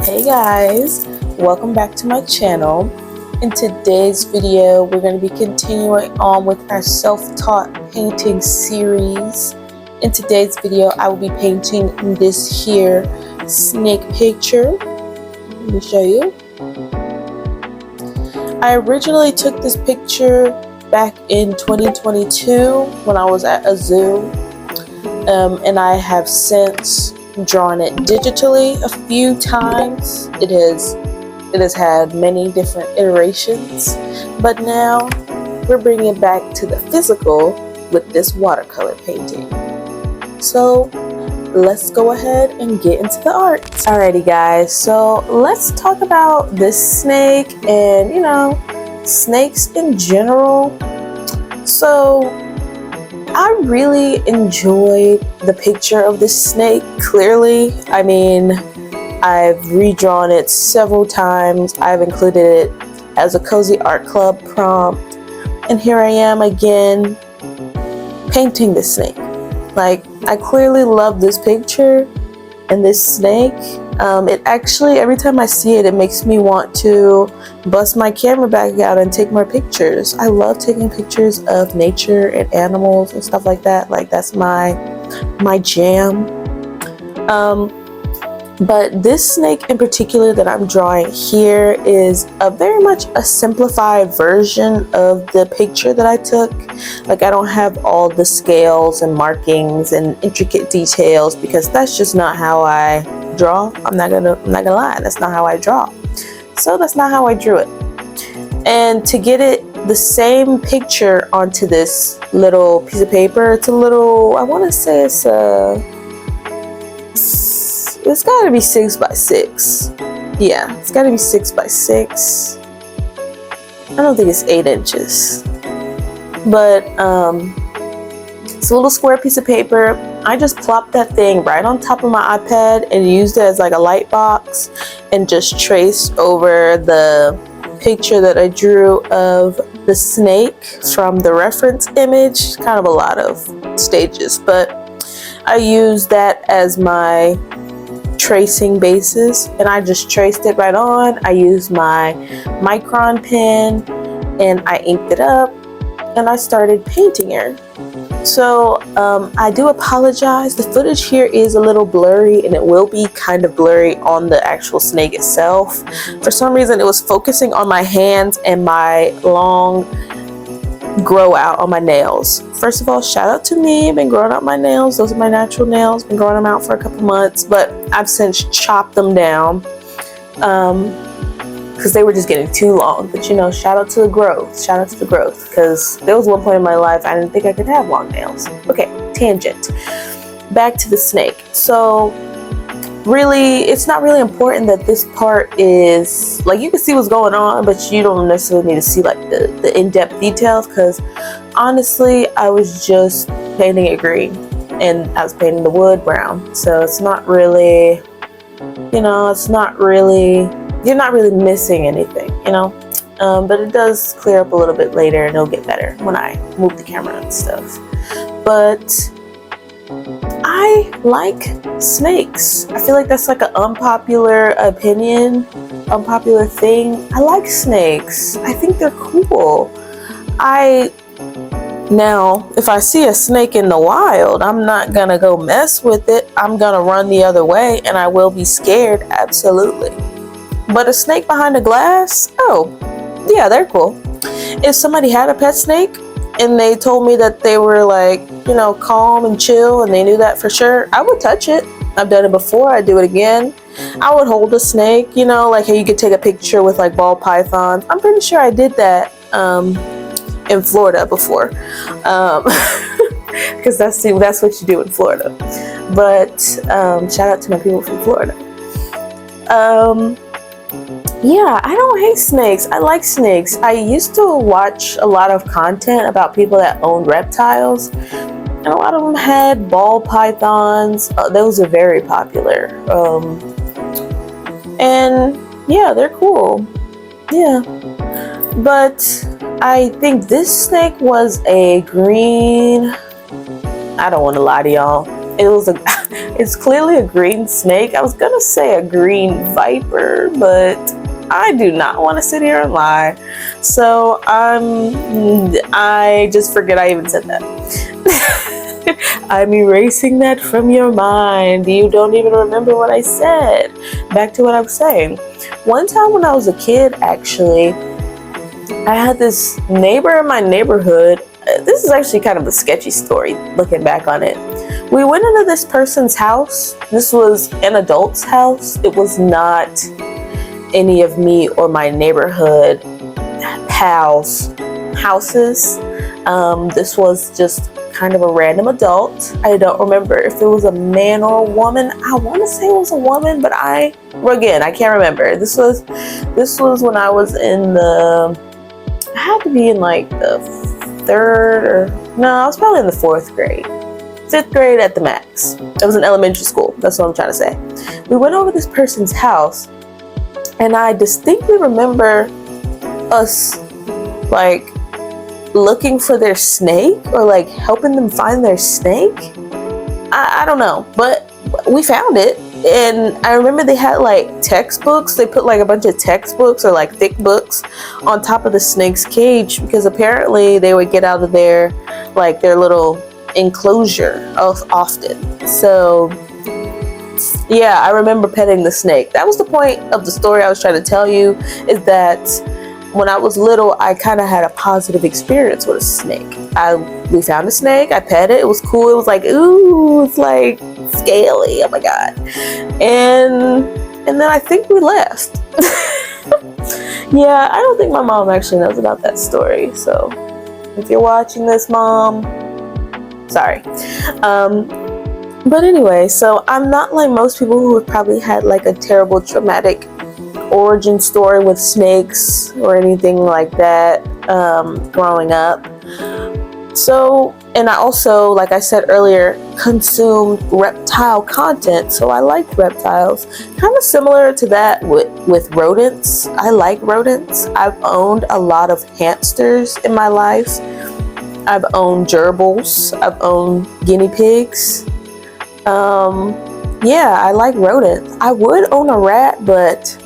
Hey guys, welcome back to my channel. In today's video, we're going to be continuing on with our self-taught painting series. In today's video, I will be painting this here snake picture. Let me show you. I originally took this picture back in 2022 when I was at a zoo, and I have since drawn it digitally a few times. It has had many different iterations, but now we're bringing it back to the physical with this watercolor painting. So let's go ahead and get into the art. Alrighty guys, so let's talk about this snake and snakes in general. So I really enjoyed the picture of this snake, clearly. I mean, I've redrawn it several times. I've included it as a Cozy Art Club prompt. And here I am again, painting this snake. Like, I clearly love this picture and this snake. It actually, every time I see it, it makes me want to bust my camera back out and take more pictures. I love taking pictures of nature and animals and stuff like that. Like, that's my jam. But this snake in particular that I'm drawing here is very much a simplified version of the picture that I took. Like, I don't have all the scales and markings and intricate details because that's just not how I draw. I'm not gonna lie, that's not how I draw. So that's not how I drew it. And to get it the same picture onto this little piece of paper, it's a little, I want to say it's got to be 6 by 6. Yeah, it's got to be 6 by 6. I don't think it's 8 inches. But it's a little square piece of paper. I just plopped that thing right on top of my iPad and used it as like a light box and just traced over the picture that I drew of the snake from the reference image. Kind of a lot of stages, but I used that as my tracing basis and I just traced it right on. I used my micron pen and I inked it up and I started painting her. So I do apologize, the footage here is a little blurry and it will be kind of blurry on the actual snake itself. For some reason it was focusing on my hands and my long grow out on my nails. First of all, shout out to me. I've been growing out my nails. Those are my natural nails. Been growing them out for a couple months, but I've since chopped them down because they were just getting too long. But shout out to the growth. Shout out to the growth, because there was one point in my life I didn't think I could have long nails. Okay, tangent. Back to the snake. So really, it's not really important that this part is, like, you can see what's going on, but you don't necessarily need to see like the in-depth details, because honestly I was just painting it green and I was painting the wood brown, so it's not really, you're not really missing anything, but it does clear up a little bit later and it'll get better when I move the camera and stuff. But I like snakes. I feel like that's like an unpopular opinion, unpopular thing. I like snakes. I think they're cool. Now, if I see a snake in the wild, I'm not gonna go mess with it. I'm gonna run the other way and I will be scared, absolutely. But a snake behind a glass? Oh, yeah, they're cool. If somebody had a pet snake and they told me that they were like, calm and chill and they knew that for sure, I would touch it. I've done it before, I'd do it again. I would hold a snake, like how you could take a picture with like ball pythons. I'm pretty sure I did that in Florida before, because that's what you do in Florida. But shout out to my people from Florida. Yeah, I don't hate snakes. I like snakes. I used to watch a lot of content about people that owned reptiles, and a lot of them had ball pythons. Those are very popular. And yeah, they're cool. Yeah. But I think this snake was a green. I don't want to lie to y'all. It It's clearly a green snake. I was gonna say a green viper, but I do not want to sit here and lie. So I just forget I even said that. I'm erasing that from your mind. You don't even remember what I said. Back to what I was saying. One time when I was a kid, actually, I had this neighbor in my neighborhood. This is actually kind of a sketchy story looking back on it. We went into this person's house. This was an adult's house. It was not any of me or my neighborhood houses. This was just kind of a random adult. I don't remember if it was a man or a woman. I want to say it was a woman, but I can't remember. This was when I was in I had to be in like the I was probably in the 4th grade. 5th grade at the max. I was in elementary school. That's what I'm trying to say. We went over this person's house, and I distinctly remember us like looking for their snake or like helping them find their snake. I don't know, but we found it. And I remember they had like textbooks. They put like a bunch of textbooks or like thick books on top of the snake's cage, because apparently they would get out of their little enclosure often. So yeah, I remember petting the snake. That was the point of the story I was trying to tell you, is that when I was little, I kind of had a positive experience with a snake. We found a snake, I pet it, it was cool, it was like, ooh, it's like scaly, oh my god. And then I think we left. Yeah, I don't think my mom actually knows about that story, so if you're watching this, Mom, sorry. But anyway, so I'm not like most people who have probably had like a terrible traumatic origin story with snakes or anything like that growing up. So, and I also, like I said earlier, consumed reptile content, so I liked reptiles. Kind of similar to that with rodents. I like rodents. I've owned a lot of hamsters in my life. I've owned gerbils. I've owned guinea pigs. Yeah, I like rodents. I would own a rat, but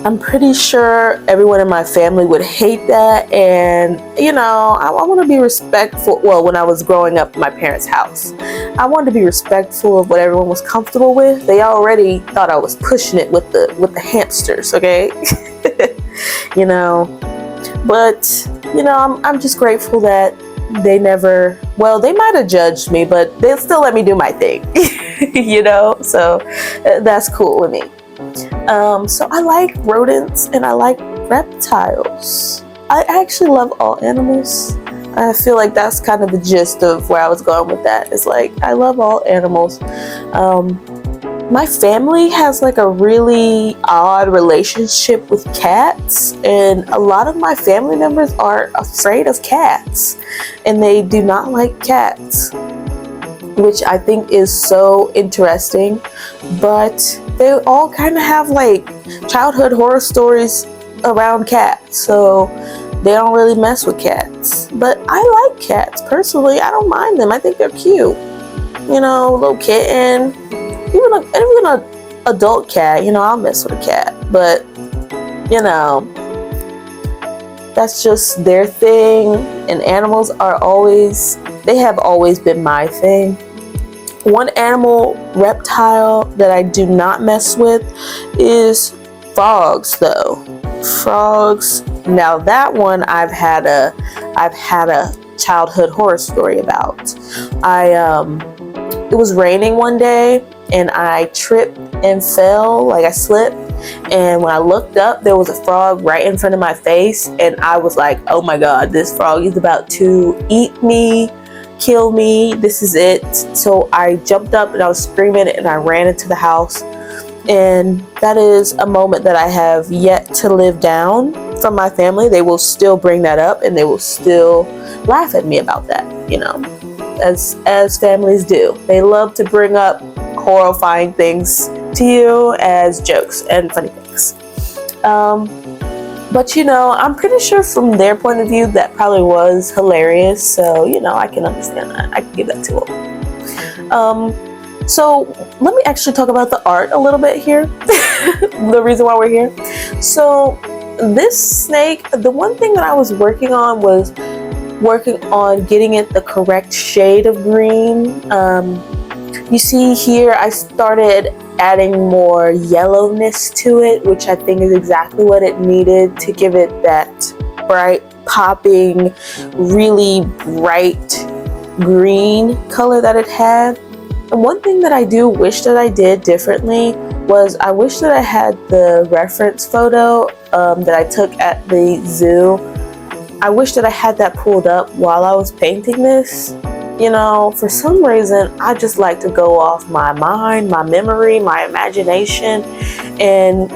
I'm pretty sure everyone in my family would hate that, and I want to be respectful. Well, when I was growing up in my parents' house, I wanted to be respectful of what everyone was comfortable with. They already thought I was pushing it with the hamsters, okay? But I'm just grateful that they never, well, they might have judged me, but they'll still let me do my thing. So that's cool with me. So I like rodents and I like reptiles. I actually love all animals. I feel like that's kind of the gist of where I was going with that. It's like, I love all animals. My family has like a really odd relationship with cats, and a lot of my family members are afraid of cats, and they do not like cats, which I think is so interesting. But they all kind of have like childhood horror stories around cats, so they don't really mess with cats. But I like cats personally. I don't mind them. I think they're cute. Little kitten. Even an adult cat, I'll mess with a cat. But that's just their thing. And animals they have always been my thing. One animal, reptile, that I do not mess with is frogs, though. Frogs. Now that one I've had a childhood horror story about. It was raining one day and I tripped and fell, like I slipped. And when I looked up, there was a frog right in front of my face, and I was like, oh my god, this frog is about to eat me, kill me, this is it. So I jumped up and I was screaming and I ran into the house. And that is a moment that I have yet to live down from my family. They will still bring that up and they will still laugh at me about that, as families do. They love to bring up horrifying things to you as jokes and funny things. But I'm pretty sure from their point of view that probably was hilarious. So I can understand that. I can give that to them. So let me actually talk about the art a little bit here. The reason why we're here. So this snake, the one thing that I was working on was working on getting it the correct shade of green. You see here I started adding more yellowness to it, which I think is exactly what it needed to give it that bright, popping, really bright green color that it had. And one thing that I do wish that I did differently was I wish that I had the reference photo that I took at the zoo. I wish that I had that pulled up while I was painting this. You know, for some reason, I just like to go off my mind, my memory, my imagination, and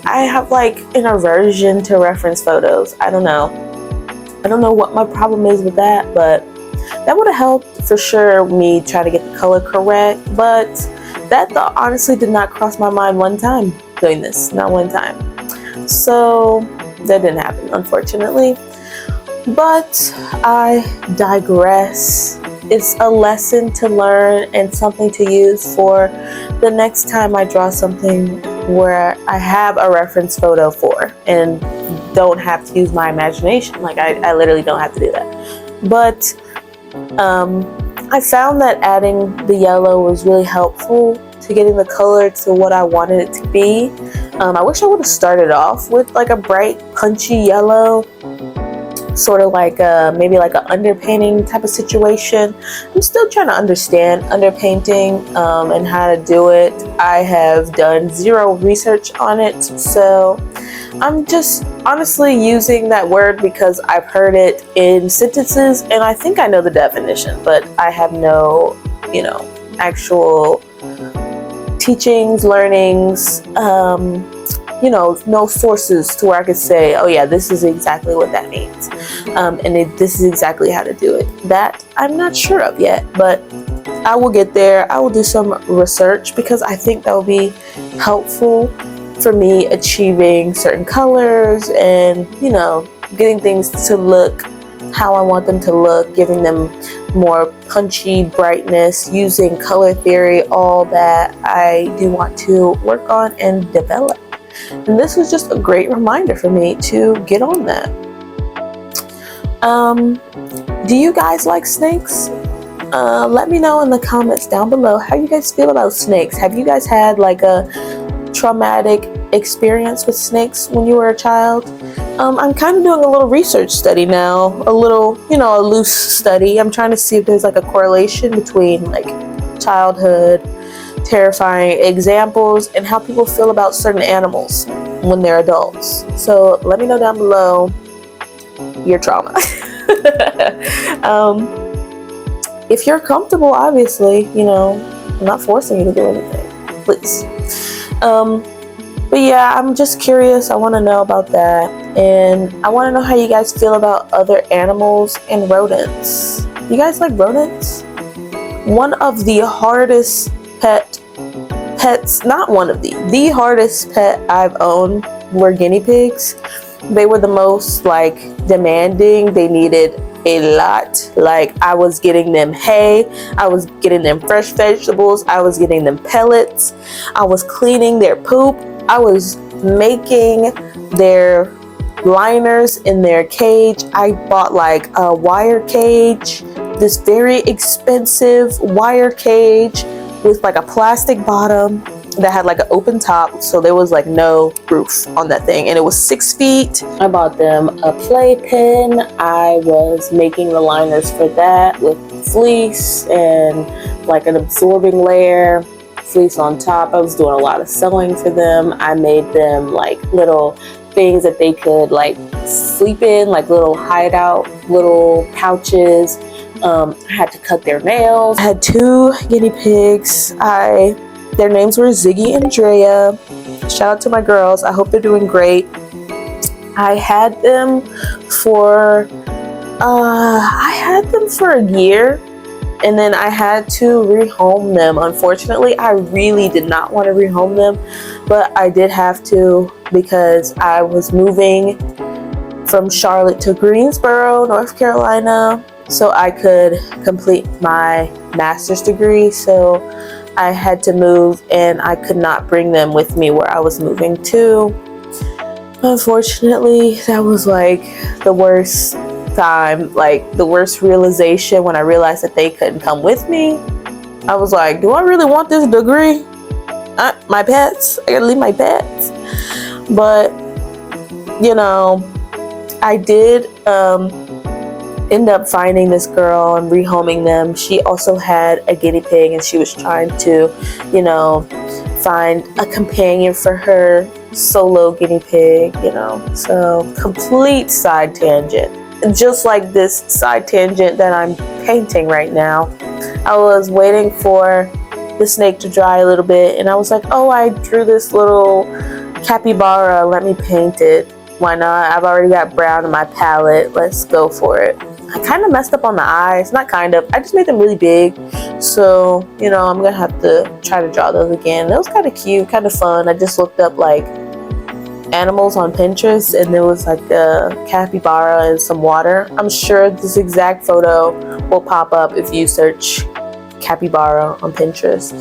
I have like an aversion to reference photos. I don't know what my problem is with that, but that would have helped for sure me try to get the color correct. But that thought honestly did not cross my mind one time doing this, not one time. So that didn't happen, unfortunately. But I digress. It's a lesson to learn and something to use for the next time I draw something where I have a reference photo for and don't have to use my imagination. Like I literally don't have to do that. But I found that adding the yellow was really helpful to getting the color to what I wanted it to be. I wish I would have started off with like a bright, punchy yellow, sort of like maybe like an underpainting type of situation. I'm still trying to understand underpainting and how to do it. I have done zero research on it, so I'm just honestly using that word because I've heard it in sentences and I think I know the definition, but I have no, actual teachings, learnings, no sources to where I could say, oh yeah, this is exactly what that means. This is exactly how to do it. That I'm not sure of yet, but I will get there. I will do some research because I think that will be helpful for me achieving certain colors and, getting things to look how I want them to look, giving them more punchy brightness, using color theory, all that I do want to work on and develop. And this was just a great reminder for me to get on that. Do you guys like snakes? Let me know in the comments down below how you guys feel about snakes. Have you guys had like a traumatic experience with snakes when you were a child? I'm kind of doing a little research study now, a little, a loose study. I'm trying to see if there's like a correlation between like childhood terrifying examples and how people feel about certain animals when they're adults. So let me know down below your trauma. If you're comfortable, obviously, I'm not forcing you to do anything, please. But yeah, I'm just curious. I want to know about that, and I want to know how you guys feel about other animals and rodents. You guys like rodents? One of the hardest pets, not one of the hardest pet I've owned were guinea pigs. They were the most demanding. They needed a lot. I was getting them hay, I was getting them fresh vegetables, I was getting them pellets, I was cleaning their poop, I was making their liners in their cage. I bought a wire cage, this very expensive wire cage with a plastic bottom that had an open top, so there was no roof on that thing, and it was 6 feet. I bought them a playpen. I was making the liners for that with fleece and an absorbing layer, fleece on top. I was doing a lot of sewing for them. I made them little things that they could sleep in, little hideout, little pouches. I had to cut their nails. I had 2 guinea pigs. Their names were Ziggy and Drea. Shout out to my girls. I hope they're doing great. I had them for a year, and then I had to rehome them. Unfortunately, I really did not want to rehome them, but I did have to because I was moving from Charlotte to Greensboro, North Carolina, so I could complete my master's degree. So I had to move and I could not bring them with me where I was moving to. Unfortunately, that was like the worst time, like the worst realization when I realized that they couldn't come with me. I was like, do I really want this degree? My pets, I gotta leave my pets. But you know, I did end up finding this girl and rehoming them. She also had a guinea pig and she was trying to, you know, find a companion for her solo guinea pig, you know. So complete side tangent. Just like this side tangent that I'm painting right now. I was waiting for the snake to dry a little bit and I was like, oh, I drew this little capybara, let me paint it. Why not? I've already got brown in my palette, let's go for it. I kind of messed up on the eyes, not kind of, I just made them really big. So, you know, I'm gonna have to try to draw those again. It was kind of cute, kind of fun. I just looked up like animals on Pinterest and there was like a capybara and some water. I'm sure this exact photo will pop up if you search capybara on Pinterest.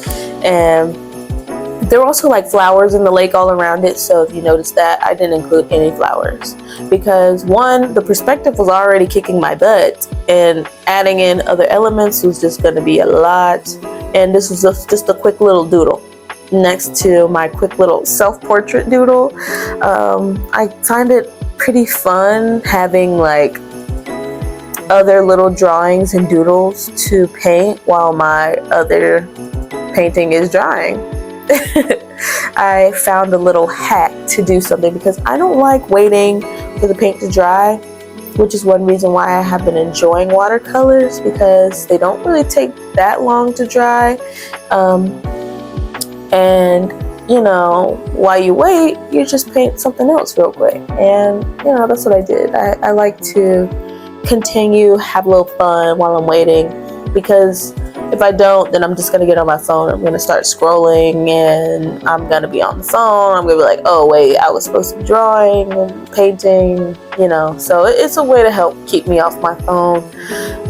And there were also like flowers in the lake all around it, so if you notice that, I didn't include any flowers because one, the perspective was already kicking my butt and adding in other elements was just going to be a lot, and this was just a quick little doodle next to my quick little self-portrait doodle. I find it pretty fun having like other little drawings and doodles to paint while my other painting is drying. I found a little hack to do something because I don't like waiting for the paint to dry, which is one reason why I have been enjoying watercolors because they don't really take that long to dry. And you know, while you wait, you just paint something else real quick. And you know, that's what I did. I like to continue, have a little fun while I'm waiting because if I don't, then I'm just going to get on my phone. I'm going to start scrolling and I'm going to be on the phone. I'm going to be like, oh, wait, I was supposed to be drawing and painting, you know. So it's a way to help keep me off my phone,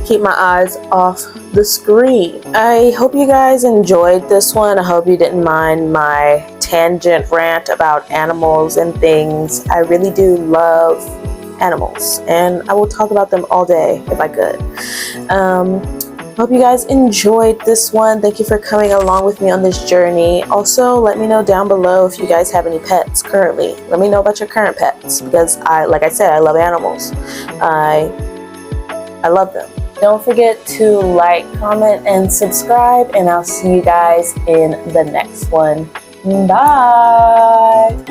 keep my eyes off the screen. I hope you guys enjoyed this one. I hope you didn't mind my tangent rant about animals and things. I really do love animals and I will talk about them all day if I could. Hope you guys enjoyed this one. Thank you for coming along with me on this journey. Also, let me know down below if you guys have any pets currently. Let me know about your current pets because like I said, I love animals. I love them. Don't forget to like, comment, and subscribe, and I'll see you guys in the next one. Bye!